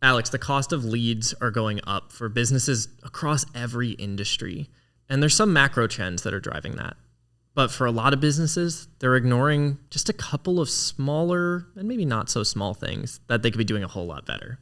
Alex, the cost of leads are going up for businesses across every industry. And there's some macro trends that are driving that. But for a lot of businesses, they're ignoring just a couple of smaller and maybe not so small things that they could be doing a whole lot better.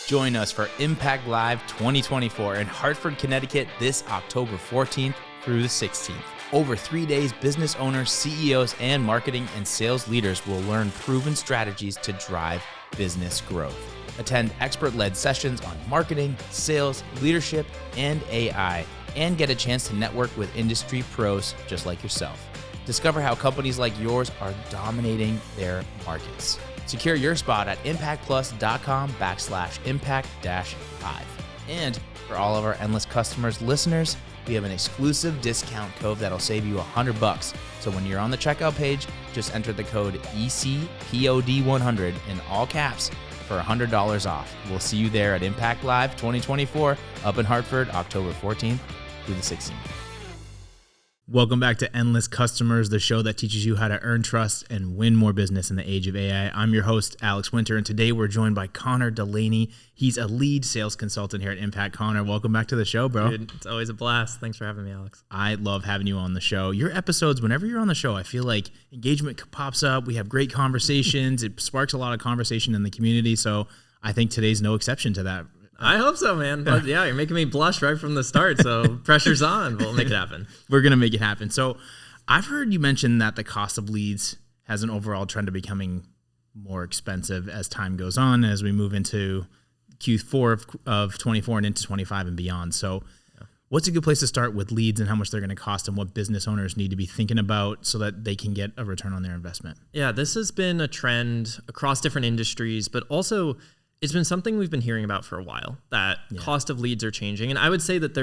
Join us for Impact Live 2024 in Hartford, Connecticut this October 14th through the 16th. Over 3 days, business owners, CEOs, and marketing and sales leaders will learn proven strategies to drive business growth. Attend expert-led sessions on marketing, sales, leadership, and AI, and get a chance to network with industry pros just like yourself. Discover how companies like yours are dominating their markets. Secure your spot at impactplus.com/impact-5. And for all of our Endless Customers listeners, we have an exclusive discount code that'll save you $100. So when you're on the checkout page, just enter the code ECPOD100 in all caps for $100 off. We'll see you there at Impact Live 2024 up in Hartford, October 14th through the 16th. Welcome back to Endless Customers, the show that teaches you how to earn trust and win more business in the age of AI. I'm your host, Alex Winter, and today we're joined by Connor Delaney. He's a lead sales consultant here at Impact. Connor, welcome back to the show, bro. Dude, it's always a blast. Thanks for having me, Alex. I love having you on the show. Your episodes, whenever you're on the show, I feel like engagement pops up. We have great conversations. It sparks a lot of conversation in the community, so I think today's no exception to that. I hope so, man. But yeah, you're making me blush right from the start, so pressure's on. We'll make it happen. We're going to make it happen. So I've heard you mention that the cost of leads has an overall trend of becoming more expensive as time goes on, as we move into Q4 of 24 and into 25 and beyond. So what's a good place to start with leads and how much they're going to cost and what business owners need to be thinking about so that they can get a return on their investment? Yeah, this has been a trend across different industries, but also it's been something we've been hearing about for a while, that cost of leads are changing. And I would say that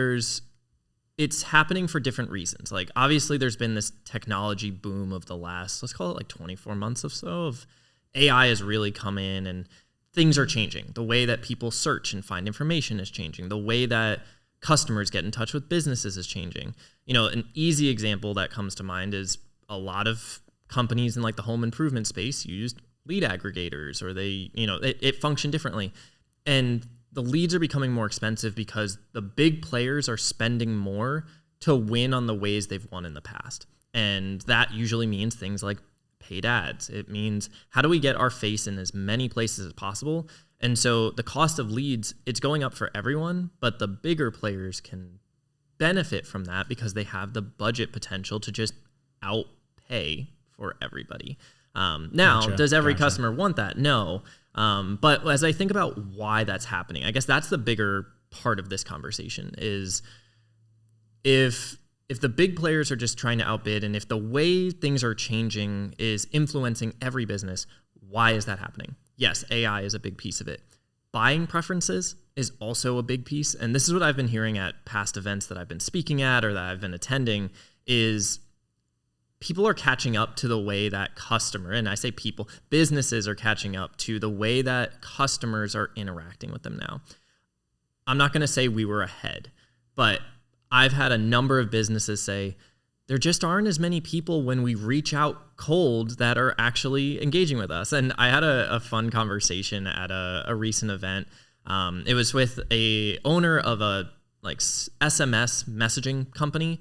it's happening for different reasons. Like, obviously there's been this technology boom of the last, let's call it like 24 months or so, of AI has really come in and things are changing. The way that people search and find information is changing. The way that customers get in touch with businesses is changing. You know, an easy example that comes to mind is a lot of companies in like the home improvement space used lead aggregators, or it functioned differently. And the leads are becoming more expensive because the big players are spending more to win on the ways they've won in the past. And that usually means things like paid ads. It means, how do we get our face in as many places as possible? And so the cost of leads, it's going up for everyone, but the bigger players can benefit from that because they have the budget potential to just outpay for everybody. Does every customer want that? No. But as I think about why that's happening, I guess that's the bigger part of this conversation is if the big players are just trying to outbid, and if the way things are changing is influencing every business, why is that happening? Yes, AI is a big piece of it. Buying preferences is also a big piece. And this is what I've been hearing at past events that I've been speaking at or that I've been attending is people are catching up to the way that businesses are catching up to the way that customers are interacting with them now. I'm not going to say we were ahead, but I've had a number of businesses say there just aren't as many people when we reach out cold that are actually engaging with us. And I had a fun conversation at a recent event. It was with a owner of a SMS messaging company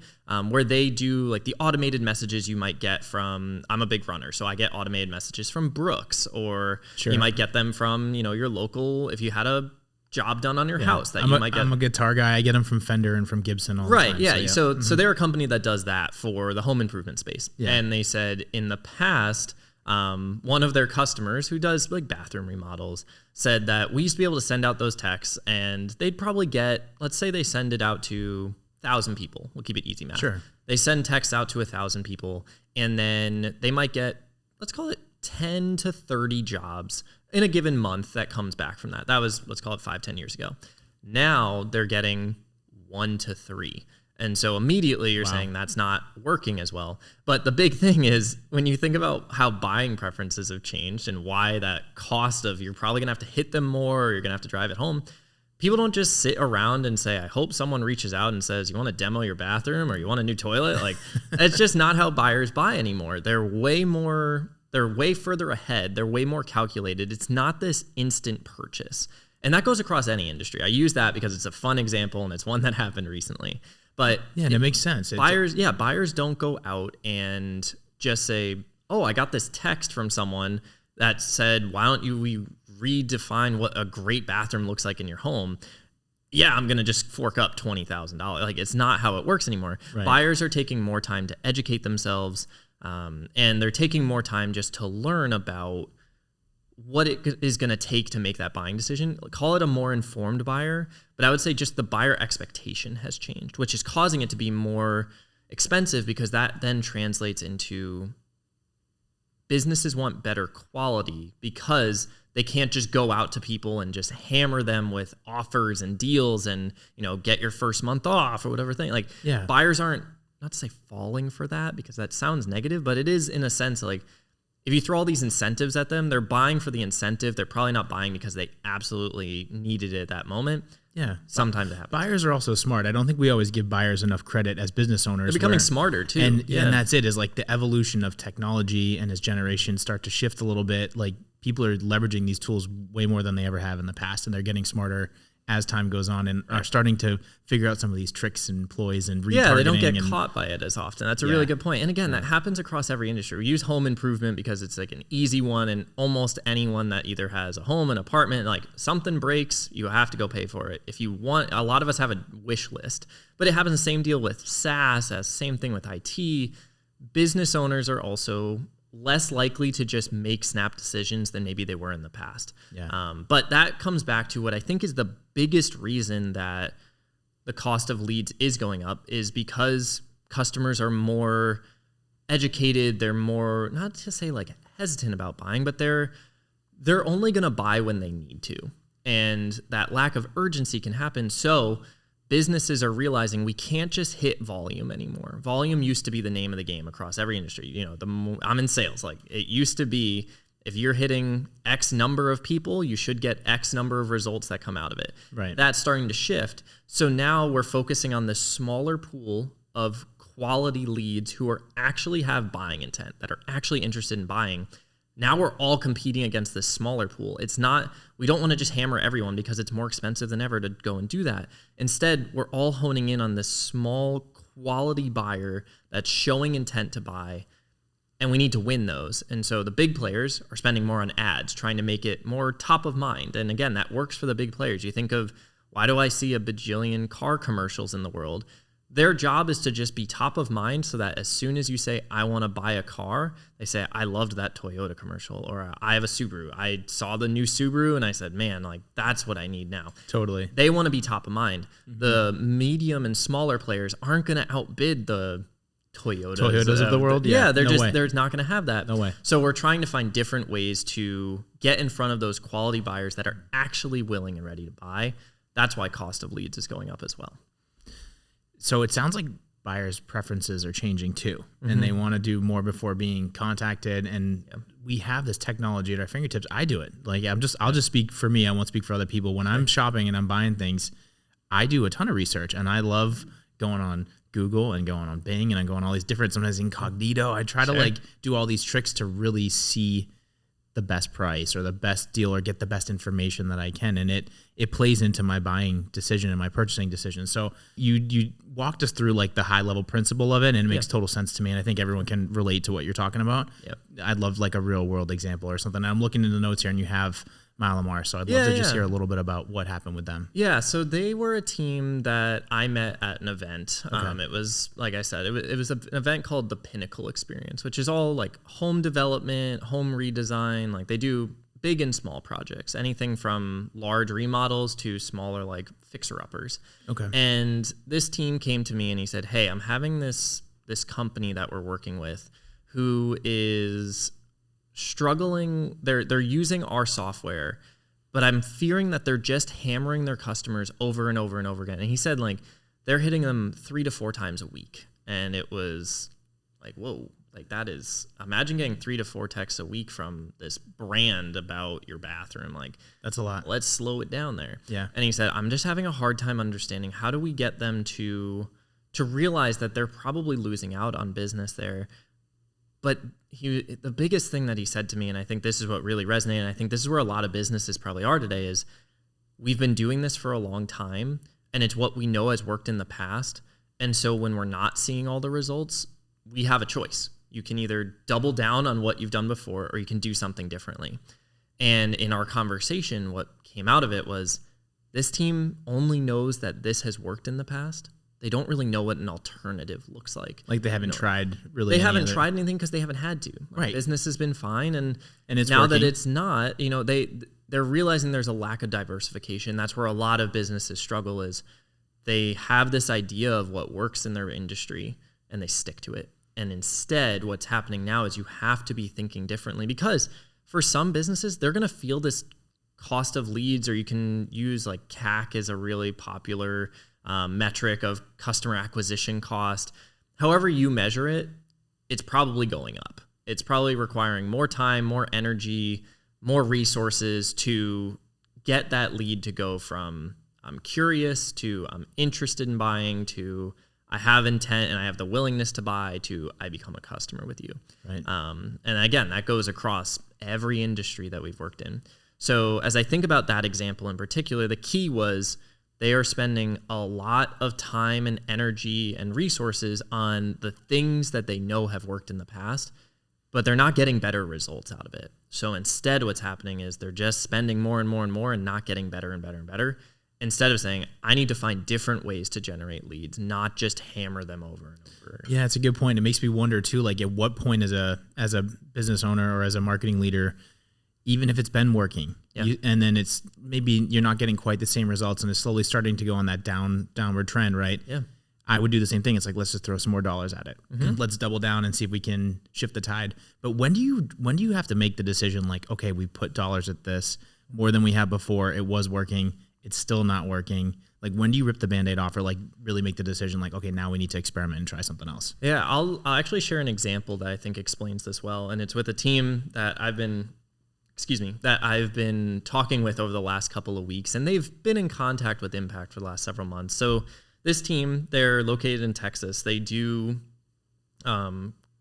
where they do like the automated messages you might get from, I'm a big runner, so I get automated messages from Brooks, or you might get them from, your local, if you had a job done on your house that I'm a guitar guy. I get them from Fender and from Gibson all the time. Yeah. So they're a company that does that for the home improvement space. Yeah. And they said in the past, one of their customers who does like bathroom remodels said that we used to be able to send out those texts and they'd probably get, let's say they send it out to 1,000 people. We'll keep it easy math. Sure. They send texts out to 1,000 people and then they might get, let's call it 10 to 30 jobs in a given month that comes back from that. That was, let's call it 5-10 years ago. Now they're getting 1 to 3. And so immediately you're saying that's not working as well. But the big thing is when you think about how buying preferences have changed and why that cost of you're probably going to have to hit them more or you're going to have to drive it home, people don't just sit around and say, I hope someone reaches out and says, you want to demo your bathroom or you want a new toilet? Like, it's just not how buyers buy anymore. They're way further ahead. They're way more calculated. It's not this instant purchase. And that goes across any industry. I use that because it's a fun example and it's one that happened recently. But yeah, and it makes sense. Buyers don't go out and just say, oh, I got this text from someone that said, why don't we redefine what a great bathroom looks like in your home? Yeah, I'm going to just fork up $20,000. Like, it's not how it works anymore. Right. Buyers are taking more time to educate themselves, and they're taking more time just to learn about what it is going to take to make that buying decision. Call it a more informed buyer, but I would say just the buyer expectation has changed, which is causing it to be more expensive because that then translates into businesses want better quality because they can't just go out to people and just hammer them with offers and deals and, get your first month off or whatever thing. Like, buyers aren't, not to say falling for that because that sounds negative, but it is in a sense like if you throw all these incentives at them, they're buying for the incentive. They're probably not buying because they absolutely needed it at that moment. Yeah. Sometimes it happens. Buyers are also smart. I don't think we always give buyers enough credit as business owners. They're becoming smarter too. And that's it, is like the evolution of technology and as generations start to shift a little bit, like people are leveraging these tools way more than they ever have in the past. And they're getting smarter as time goes on and are starting to figure out some of these tricks and ploys and retargeting. Yeah, they don't get caught by it as often. That's a really good point. And again, that happens across every industry. We use home improvement because it's like an easy one, and almost anyone that either has a home, an apartment, like something breaks, you have to go pay for it. If you want, a lot of us have a wish list, but it happens the same deal with SaaS, same thing with IT. Business owners are also less likely to just make snap decisions than maybe they were in the past. Yeah. But that comes back to what I think is the biggest reason that the cost of leads is going up is because customers are more educated. They're more, not to say like hesitant about buying, but they're only going to buy when they need to. And that lack of urgency can happen. So businesses are realizing we can't just hit volume anymore. Volume used to be the name of the game across every industry. I'm in sales. Like, it used to be, if you're hitting X number of people, you should get X number of results that come out of it. Right. That's starting to shift. So now we're focusing on this smaller pool of quality leads who actually have buying intent, that are actually interested in buying. Now we're all competing against this smaller pool. It's not, we don't want to just hammer everyone because it's more expensive than ever to go and do that. Instead, we're all honing in on this small quality buyer that's showing intent to buy, and we need to win those. And so the big players are spending more on ads, trying to make it more top of mind. And again, that works for the big players. You think of, why do I see a bajillion car commercials in the world? Their job is to just be top of mind so that as soon as you say, I want to buy a car, they say, I loved that Toyota commercial, or I have a Subaru. I saw the new Subaru and I said, man, like, that's what I need now. Totally. They want to be top of mind. Mm-hmm. The medium and smaller players aren't going to outbid the Toyotas of the world. Yeah, they're not going to have that. No way. So we're trying to find different ways to get in front of those quality buyers that are actually willing and ready to buy. That's why cost of leads is going up as well. So it sounds like buyers' preferences are changing too, and they want to do more before being contacted. And we have this technology at our fingertips. I do it. Like, I'll just speak for me. I won't speak for other people. When I'm shopping and I'm buying things, I do a ton of research, and I love going on Google and going on Bing, and I'm going all these different, sometimes incognito. I try to do all these tricks to really see the best price or the best deal or get the best information that I can. And it plays into my buying decision and my purchasing decision. So you walked us through like the high level principle of it, and it makes total sense to me. And I think everyone can relate to what you're talking about. Yep. I'd love like a real world example or something. I'm looking in the notes here and you have Malamar. So I'd love to just hear a little bit about what happened with them. Yeah. So they were a team that I met at an event. Okay. It was, like I said, it was an event called the Pinnacle Experience, which is all like home development, home redesign. Like, they do big and small projects, anything from large remodels to smaller like fixer-uppers. Okay. And this team came to me and he said, hey, I'm having this company that we're working with who is struggling. They're using our software, but I'm fearing that they're just hammering their customers over and over and over again. And he said, like, they're hitting them 3 to 4 times a week. And it was Like, whoa, like that is, imagine getting 3 to 4 texts a week from this brand about your bathroom. Like, that's a lot. Let's slow it down there. Yeah. And he said, I'm just having a hard time understanding, how do we get them to realize that they're probably losing out on business there. But the biggest thing that he said to me, and I think this is what really resonated, and I think this is where a lot of businesses probably are today, is we've been doing this for a long time, and it's what we know has worked in the past. And so when we're not seeing all the results, we have a choice. You can either double down on what you've done before, or you can do something differently. And in our conversation, what came out of it was, this team only knows that this has worked in the past. They don't really know what an alternative looks like. Like they haven't tried really. They haven't tried anything because they haven't had to. Like, right. Business has been fine, and it's now working. that it's not, they're realizing there's a lack of diversification. That's where a lot of businesses struggle, is they have this idea of what works in their industry and they stick to it. And instead, what's happening now is you have to be thinking differently, because for some businesses, they're going to feel this cost of leads, or you can use like CAC as a really popular metric of customer acquisition cost. However you measure it, it's probably going up. It's probably requiring more time, more energy, more resources to get that lead to go from I'm curious to I'm interested in buying to I have intent and I have the willingness to buy to I become a customer with you. Right. And again, that goes across every industry that we've worked in. So as I think about that example in particular, the key was they are spending a lot of time and energy and resources on the things that they know have worked in the past, but they're not getting better results out of it. So instead, what's happening is they're just spending more and more and more and not getting better and better and better, instead of saying, I need to find different ways to generate leads, not just hammer them over and over. Yeah, it's a good point. It makes me wonder too, like at what point as a business owner or as a marketing leader, even if it's been working, and then it's maybe you're not getting quite the same results and it's slowly starting to go on that downward trend, right? Yeah. I would do the same thing. It's like, let's just throw some more dollars at it. Mm-hmm. Let's double down and see if we can shift the tide. But when do you have to make the decision, like, okay, we put dollars at this more than we have before. It was working. It's still not working. Like, when do you rip the Band-Aid off, or like really make the decision, like, okay, now we need to experiment and try something else? Yeah, I'll actually share an example that I think explains this well. And it's with a team that I've been talking with over the last couple of weeks, and they've been in contact with Impact for the last several months. So this team, they're located in Texas. They do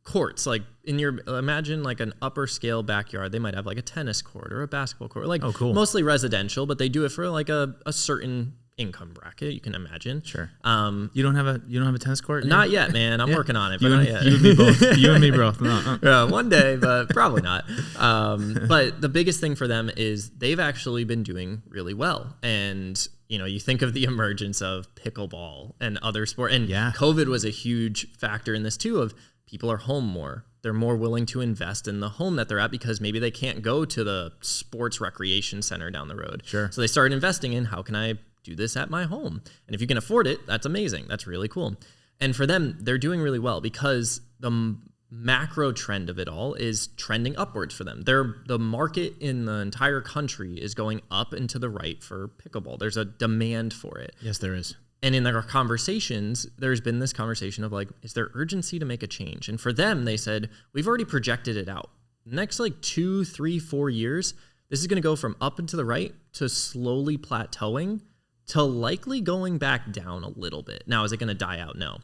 courts, like imagine like an upper scale backyard. They might have like a tennis court or a basketball court, like cool. Mostly residential, but they do it for like a certain income bracket, you can imagine. Sure. You don't have a tennis court? Not yet, man. I'm working on it, but not yet. You and me both. You and me both. No. One day, but probably not. But the biggest thing for them is they've actually been doing really well. And, you think of the emergence of pickleball and other sport. And COVID was a huge factor in this too, of people are home more. They're more willing to invest in the home that they're at because maybe they can't go to the sports recreation center down the road. Sure. So they started investing in, how can I do this at my home? And if you can afford it, that's amazing. That's really cool. And for them, they're doing really well because the macro trend of it all is trending upwards for them. The market in the entire country is going up and to the right for pickleball. There's a demand for it. Yes, there is. And in their conversations, there's been this conversation of like, is there urgency to make a change? And for them, they said, we've already projected it out. Next like 2, 3, 4 years, this is going to go from up and to the right to slowly plateauing to likely going back down a little bit. Now, is it going to die out? No.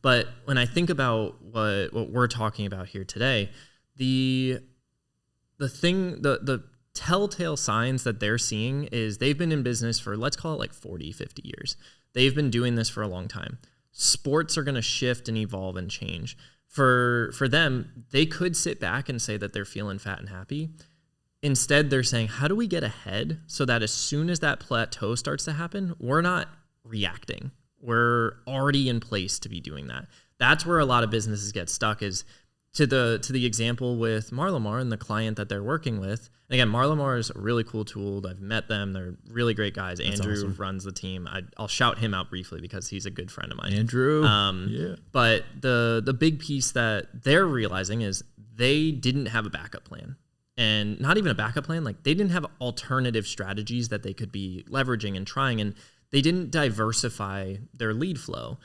But when I think about what we're talking about here today, the telltale signs that they're seeing is they've been in business for, let's call it like 40, 50 years. They've been doing this for a long time. Sports are going to shift and evolve and change. For them, they could sit back and say that they're feeling fat and happy. Instead, they're saying, how do we get ahead so that as soon as that plateau starts to happen, we're not reacting. We're already in place to be doing that. That's where a lot of businesses get stuck, is to the example with Marlamar and the client that they're working with. And again, Marlamar is a really cool tool. I've met them. They're really great guys. That's Andrew awesome. Runs the team. I'll shout him out briefly because he's a good friend of mine. Andrew. But the big piece that they're realizing is they didn't have a backup plan. And not even a backup plan, like they didn't have alternative strategies that they could be leveraging and trying, and they didn't diversify their lead flow.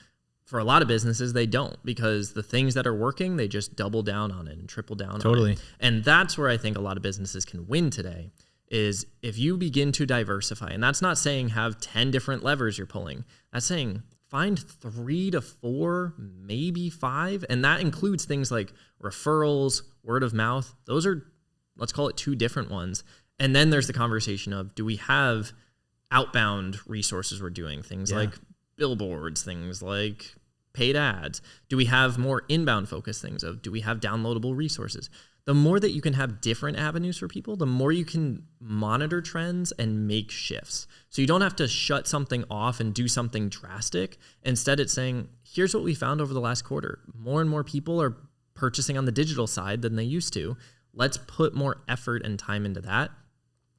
for a lot of businesses, they don't, because the things that are working, they just double down on it and triple down on it. And that's where I think a lot of businesses can win today, is if you begin to diversify. And that's not saying have 10 different levers you're pulling. That's saying find 3 to 4, maybe 5. And that includes things like referrals, word of mouth. Those are, let's call it 2 different ones. And then there's the conversation of, do we have outbound resources we're doing? Things like billboards, things like paid ads. Do we have more inbound focused things of, do we have downloadable resources? The more that you can have different avenues for people, the more you can monitor trends and make shifts. So you don't have to shut something off and do something drastic. Instead, it's saying, here's what we found over the last quarter. More and more people are purchasing on the digital side than they used to. Let's put more effort and time into that.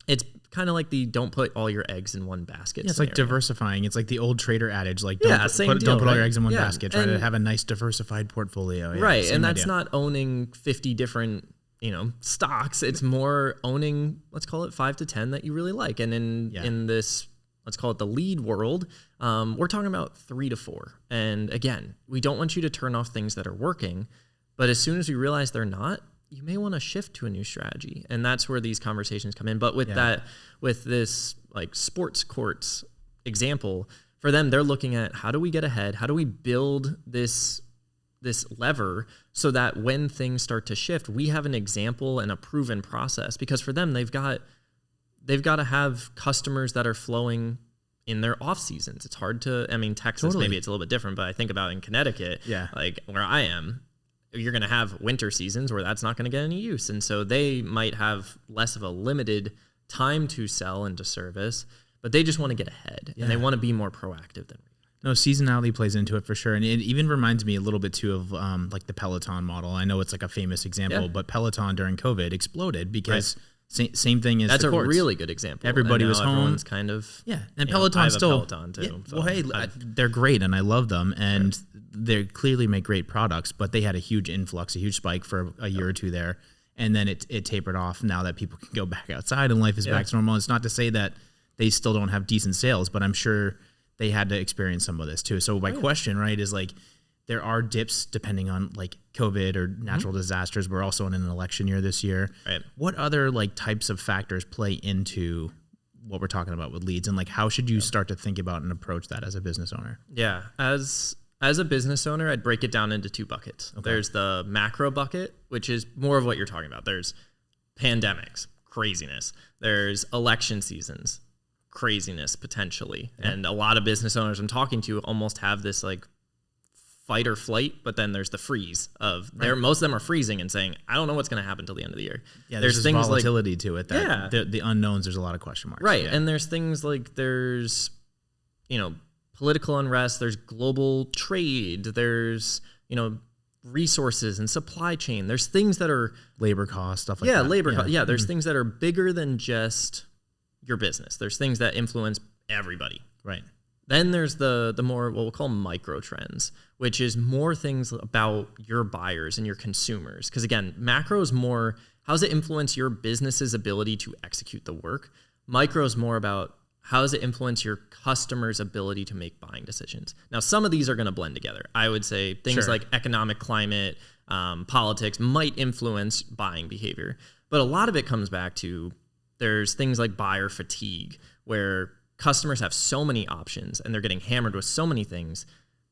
It's kind of like the don't put all your eggs in one basket. Yeah, it's like diversifying. It's like the old trader adage, like don't put all your eggs in one basket. Try to have a nice diversified portfolio. Yeah, right. And that's not owning 50 different, stocks. It's more owning, let's call it 5 to 10 that you really like. And in this, let's call it the lead world, we're talking about 3 to 4. And again, we don't want you to turn off things that are working, but as soon as we realize they're not, you may want to shift to a new strategy. And that's where these conversations come in. But with with this like sports courts example, for them, they're looking at, how do we get ahead? How do we build this lever so that when things start to shift, we have an example and a proven process? Because for them, they've got to have customers that are flowing in their off seasons. It's hard to, Texas, maybe it's a little bit different, but I think about in Connecticut, like where I am, you're going to have winter seasons where that's not going to get any use. And so they might have less of a limited time to sell and to service, but they just want to get ahead and they want to be more proactive than we are. No, seasonality plays into it for sure. And it even reminds me a little bit too of like the Peloton model. I know it's like a famous example, but Peloton during COVID exploded because same thing as that's the courts. A really good example. Everybody was home. Everyone's kind of and Peloton still Peloton too. So they're great and I love them and they clearly make great products, but they had a huge influx, a huge spike for a year or two there, and then it tapered off. Now that people can go back outside and life is back to normal, it's not to say that they still don't have decent sales, but I'm sure they had to experience some of this too. So my question, is like, there are dips depending on like COVID or natural disasters. We're also in an election year this year. Right. What other like types of factors play into what we're talking about with leads, and like how should you start to think about and approach that as a business owner? Yeah, as a business owner, I'd break it down into 2 buckets. Okay. There's the macro bucket, which is more of what you're talking about. There's pandemics, craziness. There's election seasons, craziness potentially. Yeah. And a lot of business owners I'm talking to almost have this like fight or flight, but then there's the freeze of most of them are freezing and saying, I don't know what's going to happen till the end of the year. Yeah, there's things volatility to it. That the unknowns, there's a lot of question marks. Right. Yeah. And there's things like there's, political unrest, there's global trade, there's, resources and supply chain. There's things that are labor costs, stuff like that. Labor costs. Yeah, there's things that are bigger than just your business. There's things that influence everybody. Right. Then there's the more what we'll call micro trends, which is more things about your buyers and your consumers. Because again, macro is more, how does it influence your business's ability to execute the work? Micro is more about, how does it influence your customer's ability to make buying decisions? Now, some of these are going to blend together. I would say things like economic climate, politics might influence buying behavior. But a lot of it comes back to, there's things like buyer fatigue, where customers have so many options and they're getting hammered with so many things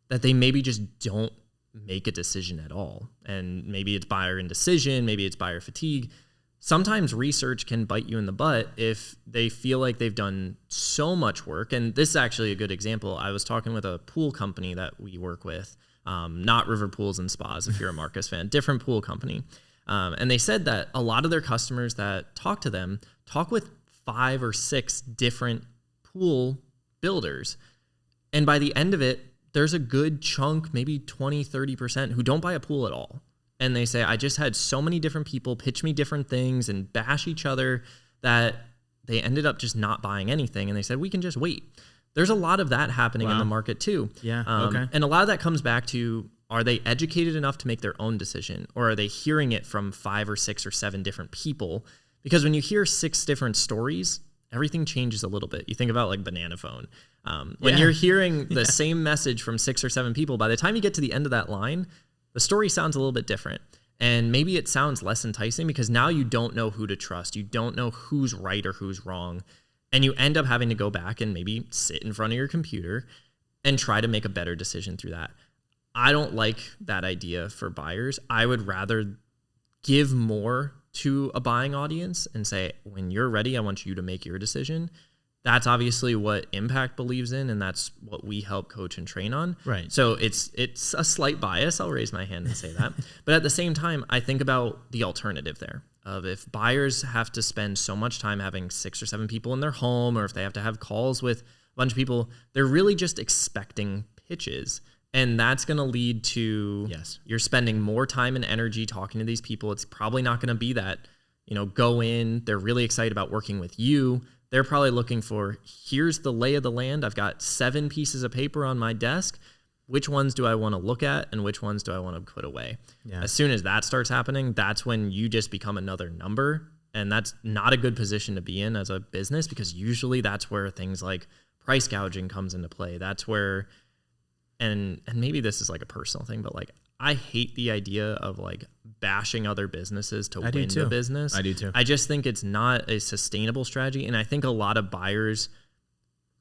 that they maybe just don't make a decision at all. And maybe it's buyer indecision, maybe it's buyer fatigue. Sometimes research can bite you in the butt if they feel like they've done so much work. And this is actually a good example. I was talking with a pool company that we work with, not River Pools and Spas, if you're a Marcus fan, different pool company. And they said that a lot of their customers that talk to them talk with 5 or 6 different pool builders. And by the end of it, there's a good chunk, maybe 20, 30%, who don't buy a pool at all. And they say, I just had so many different people pitch me different things and bash each other that they ended up just not buying anything. And they said, we can just wait. There's a lot of that happening in the market too. Yeah. And a lot of that comes back to, are they educated enough to make their own decision? Or are they hearing it from 5 or 6 or 7 different people? Because when you hear 6 different stories, everything changes a little bit. You think about like banana phone. When you're hearing the same message from 6 or 7 people, by the time you get to the end of that line, the story sounds a little bit different. And maybe it sounds less enticing because now you don't know who to trust. You don't know who's right or who's wrong. And you end up having to go back and maybe sit in front of your computer and try to make a better decision through that. I don't like that idea for buyers. I would rather give more to a buying audience and say, when you're ready, I want you to make your decision. That's obviously what Impact believes in, and that's what we help coach and train on. Right. So it's a slight bias. I'll raise my hand and say that. But at the same time, I think about the alternative there of if buyers have to spend so much time having 6 or 7 people in their home, or if they have to have calls with a bunch of people, they're really just expecting pitches. And that's going to lead to you're spending more time and energy talking to these people. It's probably not going to be that, go in, they're really excited about working with you. They're probably looking for, here's the lay of the land. I've got 7 pieces of paper on my desk. Which ones do I want to look at and which ones do I want to put away? Yeah. As soon as that starts happening, that's when you just become another number. And that's not a good position to be in as a business, because usually that's where things like price gouging comes into play. That's where, and maybe this is like a personal thing, but like I hate the idea of like bashing other businesses to win the business. I do too. I just think it's not a sustainable strategy. And I think a lot of buyers,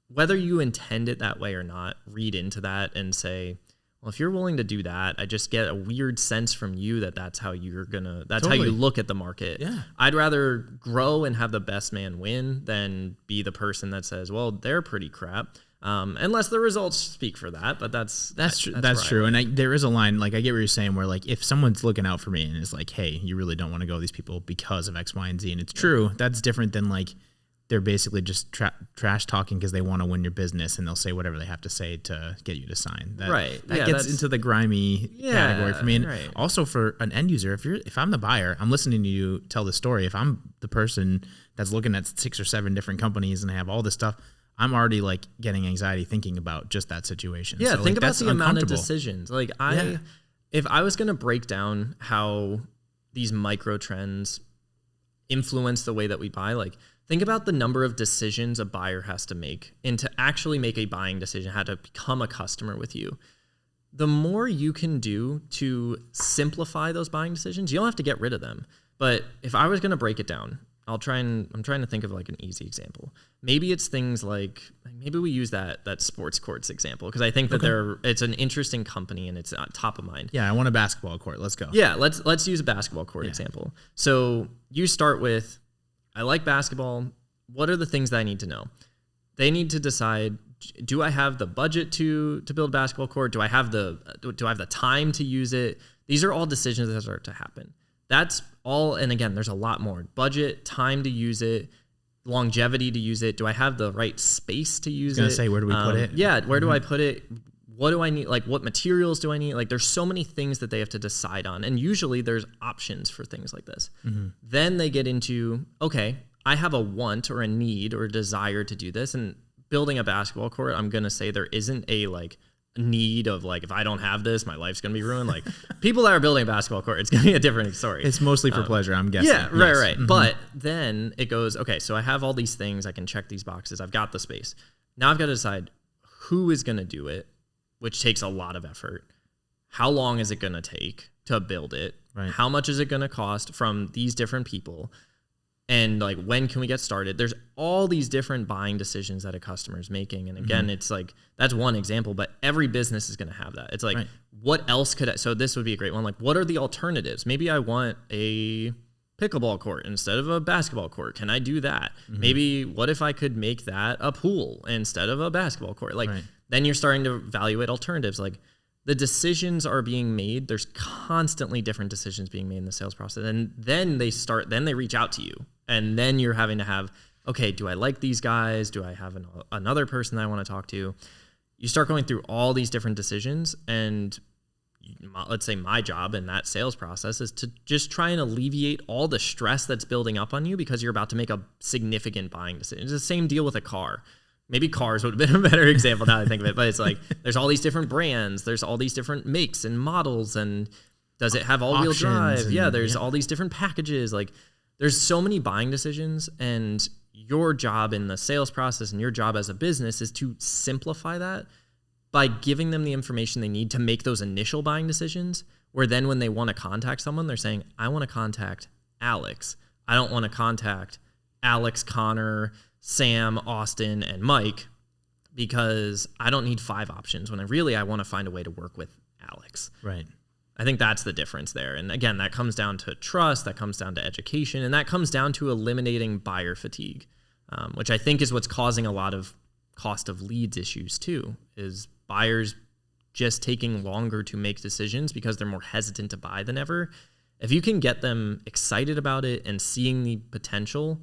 whether you intend it that way or not, read into that and say, well, if you're willing to do that, I just get a weird sense from you that that's how you're gonna, that's how you look at the market. Yeah. I'd rather grow and have the best man win than be the person that says, well, they're pretty crap. Unless the results speak for that, but that's true. That's true. And there is a line, like I get what you're saying, where like if someone's looking out for me and is like, hey, you really don't want to go with these people because of X, Y, and Z, and it's true. That's different than like they're basically just trash talking because they want to win your business, and they'll say whatever they have to say to get you to sign. That gets into the grimy category for me. And also for an end user, if I'm the buyer, I'm listening to you tell the story. If I'm the person that's looking at 6 or 7 different companies and I have all this stuff, I'm already like getting anxiety thinking about just that situation. Yeah, so, think like, about the amount of decisions. Like if I was going to break down how these micro trends influence the way that we buy, like think about the number of decisions a buyer has to make, and to actually make a buying decision, how to become a customer with you. The more you can do to simplify those buying decisions, you don't have to get rid of them. But if I was going to break it down, I'm trying to think of like an easy example. Maybe it's things like, maybe we use that sports courts example, because I think that it's an interesting company and it's top of mind. Yeah, I want a basketball court. Let's go. Yeah, let's use a basketball court example. So you start with, I like basketball. What are the things that I need to know? They need to decide, do I have the budget to build a basketball court? Do I have the time to use it? These are all decisions that start to happen. That's all, and again, there's a lot more. Budget, time to use it, longevity to use it. Do I have the right space to use it? I was going to say, where do we put it? Yeah, where do I put it? What do I need? Like, what materials do I need? Like, there's so many things that they have to decide on. And usually there's options for things like this. Mm-hmm. Then they get into, okay, I have a want or a need or a desire to do this. And building a basketball court, I'm going to say there isn't a like need of like, if I don't have this, my life's gonna be ruined. Like people that are building a basketball court, it's gonna be a different story. It's mostly for pleasure, I'm guessing. Yeah, right. Mm-hmm. But then it goes, okay, so I have all these things, I can check these boxes, I've got the space. Now I've got to decide who is gonna do it, which takes a lot of effort. How long is it gonna take to build it? Right. How much is it gonna cost from these different people? And like, when can we get started? There's all these different buying decisions that a customer is making. And again, it's like, that's one example, but every business is going to have that. It's like, what else so this would be a great one. Like, what are the alternatives? Maybe I want a pickleball court instead of a basketball court. Can I do that? Mm-hmm. Maybe what if I could make that a pool instead of a basketball court? Like, then you're starting to evaluate alternatives. Like, the decisions are being made. There's constantly different decisions being made in the sales process. And then they reach out to you. And then you're having to have, okay, do I like these guys? Do I have another person that I want to talk to? You start going through all these different decisions. And let's say my job in that sales process is to just try and alleviate all the stress that's building up on you because you're about to make a significant buying decision. It's the same deal with a car. Maybe cars would have been a better example now that I think of it, but it's like, there's all these different brands, there's all these different makes and models, and does it have all-wheel drive? There's all these different packages. Like, there's so many buying decisions, and your job in the sales process and your job as a business is to simplify that by giving them the information they need to make those initial buying decisions, where then when they want to contact someone, they're saying, I want to contact Alex. I don't want to contact Alex, Connor, Sam, Austin, and Mike, because I don't need 5 options when I want to find a way to work with Alex. Right. I think that's the difference there. And again, that comes down to trust, that comes down to education, and that comes down to eliminating buyer fatigue, which I think is what's causing a lot of cost of leads issues too, is buyers just taking longer to make decisions because they're more hesitant to buy than ever. If you can get them excited about it and seeing the potential,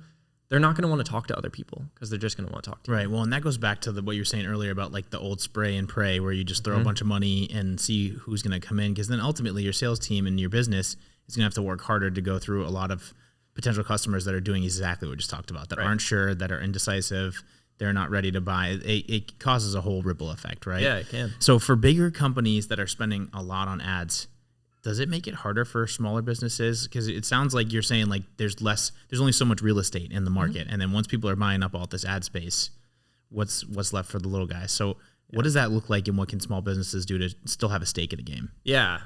they're not going to want to talk to other people because they're just going to want to talk to you. Right. Well, and that goes back to what you were saying earlier about like the old spray and pray, where you just throw a bunch of money and see who's going to come in. Because then ultimately your sales team and your business is going to have to work harder to go through a lot of potential customers that are doing exactly what we just talked about, that aren't sure, that are indecisive, they're not ready to buy. It causes a whole ripple effect, right? Yeah, it can. So for bigger companies that are spending a lot on ads, does it make it harder for smaller businesses? Because it sounds like you're saying like there's only so much real estate in the market. And then once people are buying up all this ad space, what's left for the little guys? So what does that look like, and what can small businesses do to still have a stake in the game? Yeah.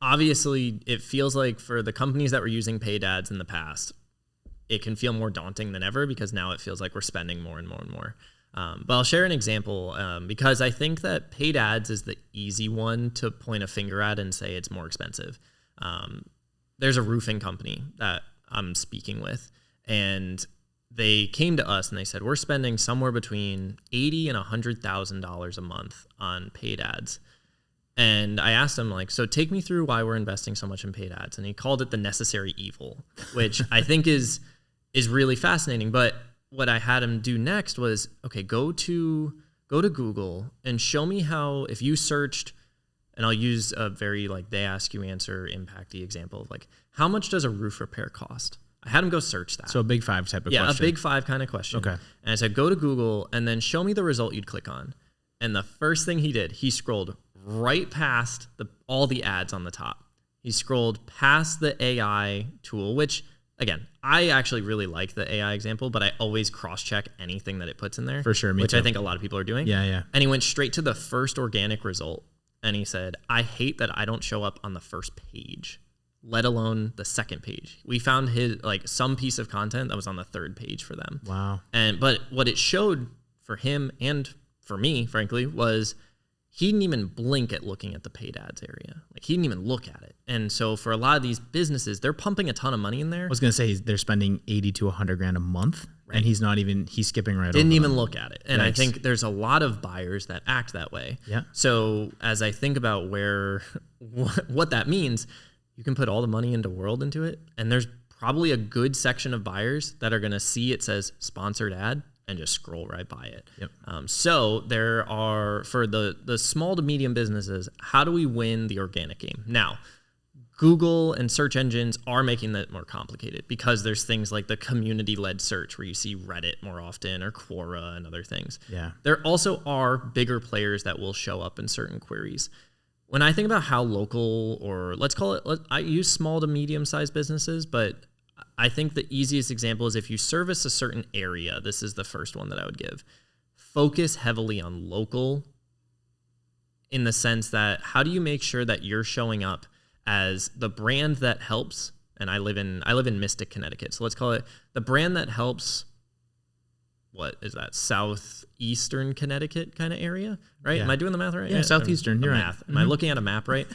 Obviously, it feels like for the companies that were using paid ads in the past, it can feel more daunting than ever because now it feels like we're spending more and more and more. But I'll share an example because I think that paid ads is the easy one to point a finger at and say it's more expensive. There's a roofing company that I'm speaking with, and they came to us and they said, we're spending somewhere between $80,000 and $100,000 a month on paid ads. And I asked him, like, so take me through why we're investing so much in paid ads. And he called it the necessary evil, which I think is really fascinating. But what I had him do next was, okay, go to Google and show me how, if you searched, and I'll use a very like they ask you answer impacty example of like, how much does a roof repair cost? I had him go search that. So a big 5 type of question. Yeah, a big 5 kind of question. Okay. And I said, go to Google and then show me the result you'd click on. And the first thing he did, he scrolled right past all the ads on the top. He scrolled past the AI tool, which again, I actually really like the AI example, but I always cross-check anything that it puts in there. For sure, me which too. I think a lot of people are doing. Yeah. And he went straight to the first organic result, and he said, I hate that I don't show up on the first page, let alone the second page. We found his like some piece of content that was on the 3rd page for them. Wow. But what it showed for him and for me, frankly, was he didn't even blink at looking at the paid ads area. Like he didn't even look at it. And so for a lot of these businesses, they're pumping a ton of money in there. I was going to say they're spending $80,000 to $100,000 a month, right. And he's skipping right over Didn't even them. look at it. And I think there's a lot of buyers that act that way. Yeah. So as I think about what that means, you can put all the money in the world into it. And there's probably a good section of buyers that are going to see it says sponsored ad and just scroll right by it. Yep. So there are, for the small to medium businesses, how do we win the organic game? Now, Google and search engines are making that more complicated because there's things like the community-led search where you see Reddit more often or Quora and other things. Yeah. There also are bigger players that will show up in certain queries. When I think about how local, or let's call it, I use small to medium-sized businesses, but I think the easiest example is if you service a certain area, this is the first one that I would give. Focus heavily on local in the sense that how do you make sure that you're showing up as the brand that helps, and I live in Mystic, Connecticut. So let's call it the brand that helps, what is that, southeastern Connecticut kind of area, right? Yeah. Am I doing the math right? Yeah, southeastern, you're math. right. Am I looking at a map right?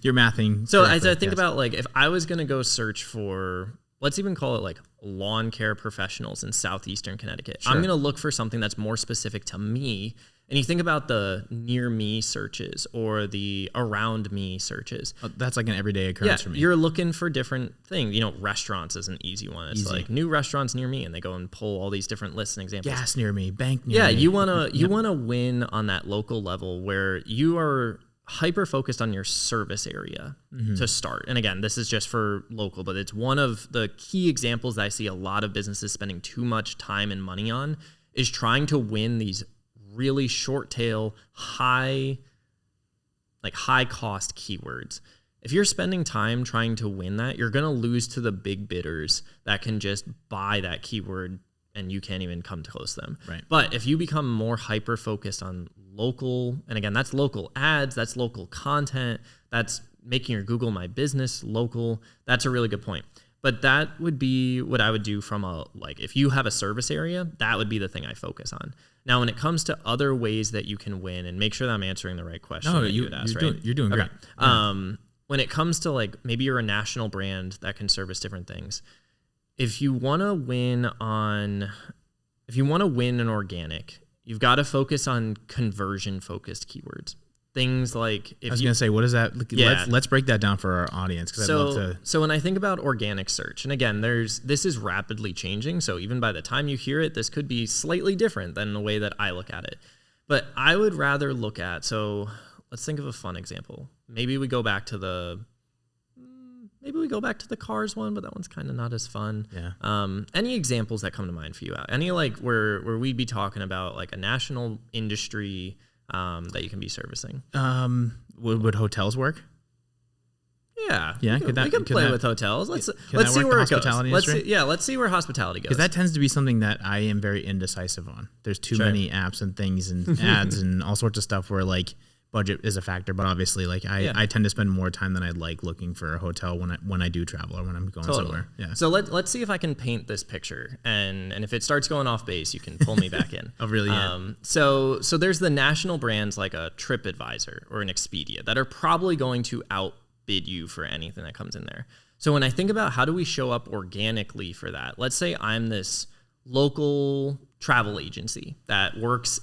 You're mathing. So as I think about like if I was going to go search for, let's even call it like lawn care professionals in southeastern Connecticut. Sure. I'm going to look for something that's more specific to me. And you think about the near me searches or the around me searches. That's like an everyday occurrence for me. You're looking for different things. You know, restaurants is an easy one. It's Easy. like new restaurants near me, and they go and pull all these different lists and examples. Gas near me, bank near me. You wanna win on that local level where you are hyper focused on your service area to start. And again, this is just for local, but it's one of the key examples that I see a lot of businesses spending too much time and money on is trying to win these really short tail, high cost keywords. If you're spending time trying to win that, you're going to lose to the big bidders that can just buy that keyword and you can't even come close to them. Right. But if you become more hyper focused on local, and again, that's local ads, that's local content, that's making your Google My Business local. That's a really good point. But that would be what I would do from if you have a service area, that would be the thing I focus on. Now, when it comes to other ways that you can win, and make sure that I'm answering the right question. No, you're doing great. Okay. When it comes to maybe you're a national brand that can service different things. If you want to win in organic, you've got to focus on conversion focused keywords. Things like I was going to say, what is that? Yeah. Let's break that down for our audience. So when I think about organic search, and again, this is rapidly changing. So even by the time you hear it, this could be slightly different than the way that I look at it. But I would rather look at, so let's think of a fun example. Maybe we go back to the cars one, but that one's kind of not as fun. Yeah. Any examples that come to mind for you? Any where we'd be talking about a national industry that you can be servicing? Would hotels work? Yeah. Yeah. We can play with hotels. Let's see where it goes. Let's see where hospitality goes. Because that tends to be something that I am very indecisive on. There's too many apps and things and ads and all sorts of stuff where budget is a factor, but obviously I tend to spend more time than I'd like looking for a hotel when I do travel or when I'm going somewhere. Yeah. So let's see if I can paint this picture, and if it starts going off base, you can pull me back in. Oh, really? Yeah. So there's the national brands like a TripAdvisor or an Expedia that are probably going to outbid you for anything that comes in there. So when I think about how do we show up organically for that, let's say I'm this local travel agency that works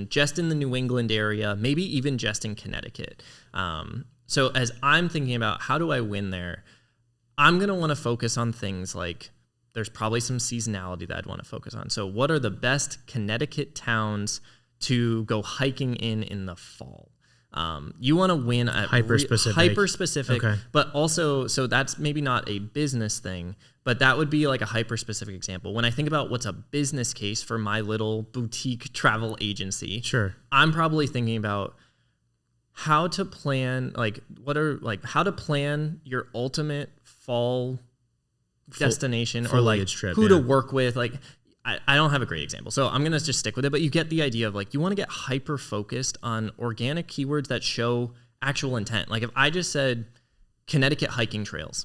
just in the New England area, maybe even just in Connecticut. So as I'm thinking about how do I win there, I'm going to want to focus on things like there's probably some seasonality that I'd want to focus on. So what are the best Connecticut towns to go hiking in the fall? You want to win at hyper specific, okay. But also, so that's maybe not a business thing, but that would be a hyper specific example. When I think about what's a business case for my little boutique travel agency, sure, I'm probably thinking about how to plan, how to plan your ultimate fall destination or trip, who to work with. I don't have a great example, so I'm going to just stick with it, but you get the idea of you want to get hyper focused on organic keywords that show actual intent. If I just said Connecticut hiking trails,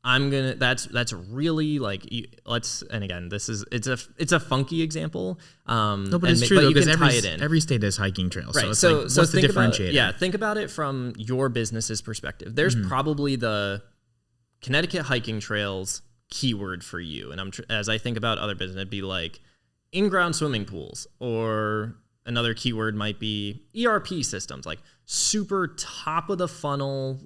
that's really and again, it's a funky example. No, but it's true though, because every state has hiking trails. Right. So what's the differentiator? Think about it from your business's perspective. There's probably the Connecticut hiking trails keyword for you, and as I think about other business, it'd be in-ground swimming pools, or another keyword might be ERP systems, super top of the funnel,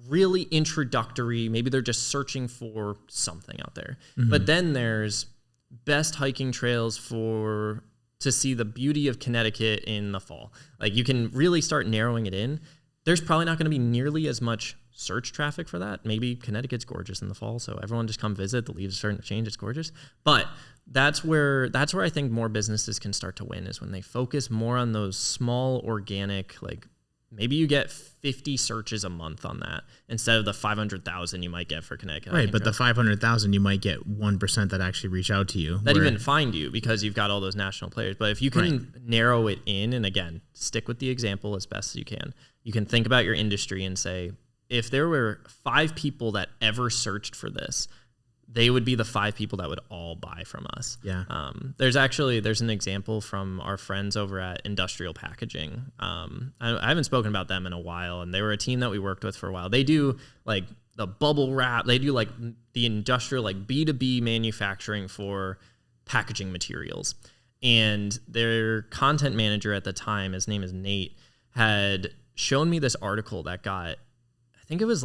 really introductory. Maybe they're just searching for something out there. But then there's best hiking trails to see the beauty of Connecticut in the fall. You can really start narrowing it in. There's probably not going to be nearly as much search traffic for that. Maybe Connecticut's gorgeous in the fall, so everyone just come visit. The leaves are starting to change. It's gorgeous. But that's where I think more businesses can start to win, is when they focus more on those small organic, maybe you get 50 searches a month on that instead of the 500,000 you might get for Connecticut. Right, but the 500,000 you might get 1% that actually reach out to you. That even find you because you've got all those national players. But if you can narrow it in, and again, stick with the example as best as you can think about your industry and say, if there were 5 people that ever searched for this, they would be the 5 people that would all buy from us. Yeah. There's an example from our friends over at Industrial Packaging. I haven't spoken about them in a while, and they were a team that we worked with for a while. They do the bubble wrap. They do the industrial B2B manufacturing for packaging materials. And their content manager at the time, his name is Nate, had shown me this article that got, I think it was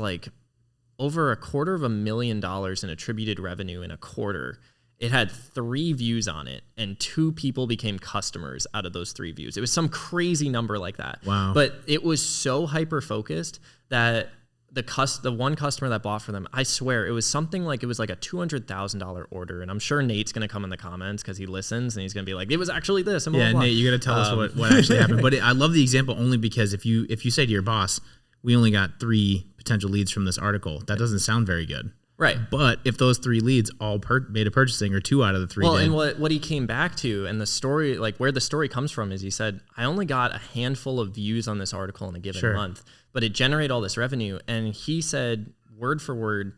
over $250,000 in attributed revenue in a quarter. It had 3 views on it, and 2 people became customers out of those 3 views. It was some crazy number like that. Wow. But it was so hyper-focused that the one customer that bought for them, I swear, it was something it was a $200,000 order. And I'm sure Nate's going to come in the comments because he listens, and he's going to be it was actually this. And blah, yeah, blah, blah. Nate, you got to tell us what actually happened. But I love the example only because if you say to your boss, we only got 3 potential leads from this article, that doesn't sound very good. Right. But if those 3 leads all made a purchasing, or 2 out of the 3 did. And what he came back to, and the story, like where the story comes from, is he said, I only got a handful of views on this article in a given month, but it generated all this revenue. And he said, word for word,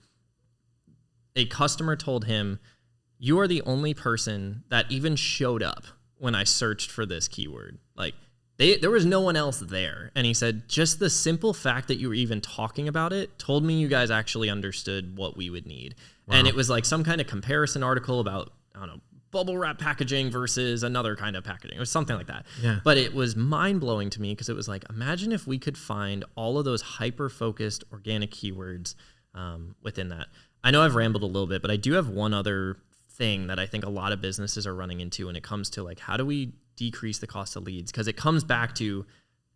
a customer told him, you are the only person that even showed up when I searched for this keyword. Like, there was no one else there. And he said, just the simple fact that you were even talking about it told me you guys actually understood what we would need. Wow. And it was like some kind of comparison article about, I don't know, bubble wrap packaging versus another kind of packaging. It was something like that. Yeah. But it was mind blowing to me because it was like, imagine if we could find all of those hyper-focused organic keywords within that. I know I've rambled a little bit, but I do have one other thing that I think a lot of businesses are running into when it comes to like, how do we decrease the cost of leads? Because it comes back to,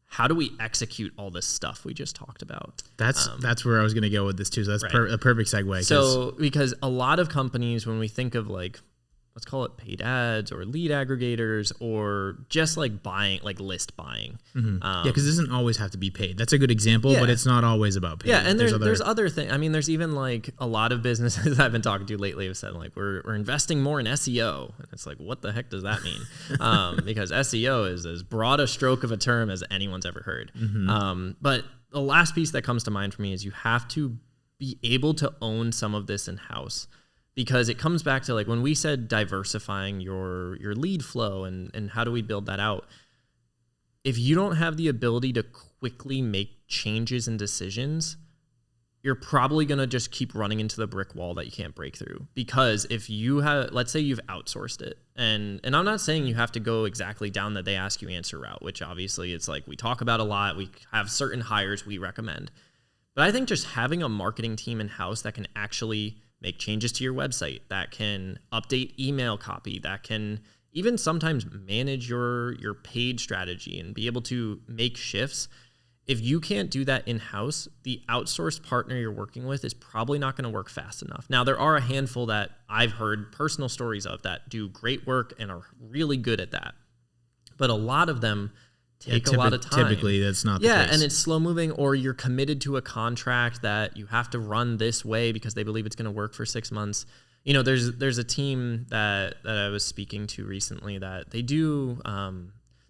how do we execute all this stuff we just talked about? That's where I was going to go with this too. So that's a perfect segue. So because a lot of companies, when we think of like, let's call it paid ads or lead aggregators or just like buying, like list buying. Mm-hmm. Because it doesn't always have to be paid. That's a good example, but it's not always about paid. Yeah, and there's other things. I mean, there's even like a lot of businesses I've been talking to lately have said like, we're investing more in SEO. And it's like, what the heck does that mean? Because SEO is as broad a stroke of a term as anyone's ever heard. Mm-hmm. But the last piece that comes to mind for me is you have to be able to own some of this in-house. Because it comes back to like when we said diversifying your lead flow and how do we build that out? If you don't have the ability to quickly make changes and decisions, you're probably going to just keep running into the brick wall that you can't break through. Because if you have, let's say you've outsourced it, and I'm not saying you have to go exactly down the they ask you answer route, which obviously it's like we talk about a lot. We have certain hires we recommend. But I think just having a marketing team in-house that can actually make changes to your website, that can update email copy, that can even sometimes manage your paid strategy and be able to make shifts. If you can't do that in-house, the outsourced partner you're working with is probably not going to work fast enough. Now, there are a handful that I've heard personal stories of that do great work and are really good at that. But a lot of them take a lot of time. Typically, that's not the case. Yeah, and it's slow moving, or you're committed to a contract that you have to run this way because they believe it's going to work for 6 months. You know, there's a team that I was speaking to recently that they do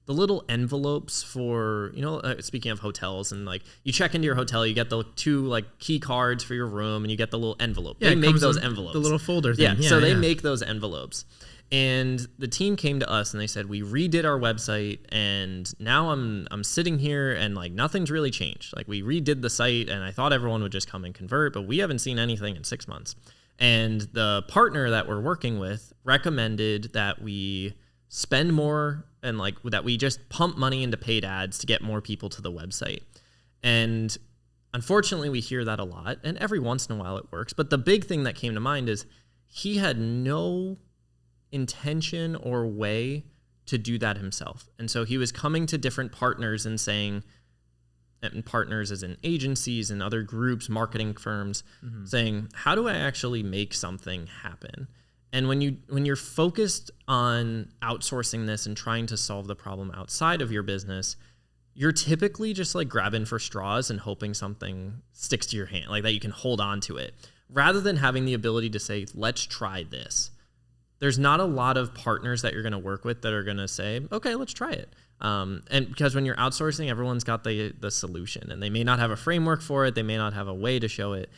the little envelopes for, you know, speaking of hotels, and like you check into your hotel, you get the 2 like key cards for your room, and you get the little envelope. Yeah, they make those envelopes. The little folder thing. Yeah, so they make those envelopes. And the team came to us and they said, we redid our website and now I'm sitting here and like nothing's really changed. Like we redid the site and I thought everyone would just come and convert, but we haven't seen anything in 6 months. And the partner that we're working with recommended that we spend more and like that we just pump money into paid ads to get more people to the website. And unfortunately we hear that a lot, and every once in a while it works. But the big thing that came to mind is he had no intention or way to do that himself. And so he was coming to different partners and saying, and partners as in agencies and other groups, marketing firms, saying, how do I actually make something happen? And when you're focused on outsourcing this and trying to solve the problem outside of your business, you're typically just like grabbing for straws and hoping something sticks to your hand, like that you can hold on to it, rather than having the ability to say, let's try this. There's not a lot of partners that you're going to work with that are going to say, okay, let's try it. And because when you're outsourcing, everyone's got the solution and they may not have a framework for it. They may not have a way to show it.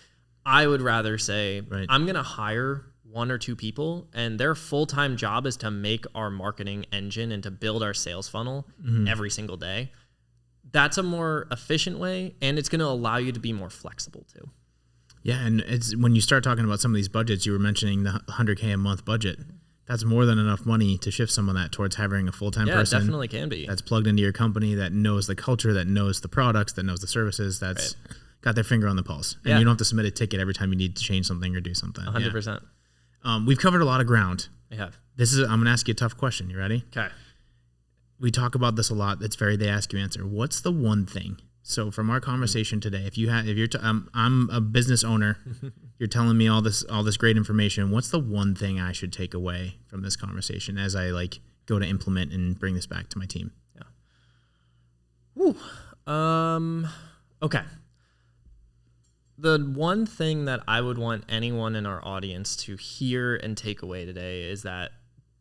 I would rather say, I'm going to hire 1 or 2 people and their full-time job is to make our marketing engine and to build our sales funnel every single day. That's a more efficient way, and it's going to allow you to be more flexible too. Yeah, and it's when you start talking about some of these budgets, you were mentioning the $100K a month budget. That's more than enough money to shift some of that towards hiring a full-time person. Yeah, it definitely can be. That's plugged into your company, that knows the culture, that knows the products, that knows the services, that's got their finger on the pulse. And you don't have to submit a ticket every time you need to change something or do something. 100%. Yeah. We've covered a lot of ground. We have. I'm going to ask you a tough question. You ready? Okay. We talk about this a lot. It's very they ask you answer. What's the one thing? So from our conversation today, I'm a business owner, you're telling me all this great information. What's the one thing I should take away from this conversation as I like go to implement and bring this back to my team? Yeah. Okay. the one thing that I would want anyone in our audience to hear and take away today is that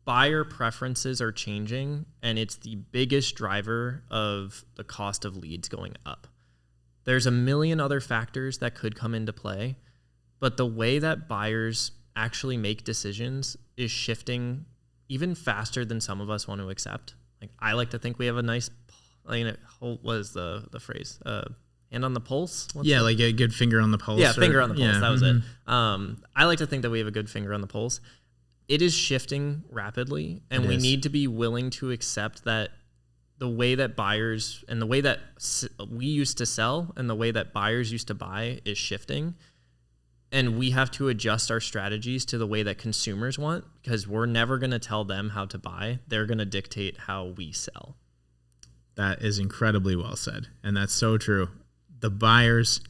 buyer preferences are changing, and it's the biggest driver of the cost of leads going up. There's a million other factors that could come into play, but the way that buyers actually make decisions is shifting even faster than some of us want to accept. Like, I like to think we have a nice, what is the phrase? Hand on the pulse? Like a good finger on the pulse. Yeah, finger on the pulse. That was it. I like to think that we have a good finger on the pulse. It is shifting rapidly, and we need to be willing to accept that the way that buyers and the way that we used to sell and the way that buyers used to buy is shifting. And we have to adjust our strategies to the way that consumers want, because we're never going to tell them how to buy. They're going to dictate how we sell. That is incredibly well said. And that's so true. The buyers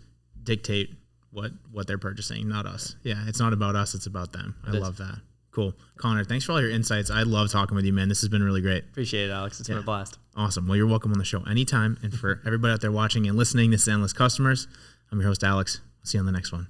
dictate what they're purchasing, not us. Yeah, it's not about us. It's about them. I love that. Cool. Connor, thanks for all your insights. I love talking with you, man. This has been really great. Appreciate it, Alex. It's been a blast. Awesome. Well, you're welcome on the show anytime. And for everybody out there watching and listening, this is Endless Customers. I'm your host, Alex. I'll see you on the next one.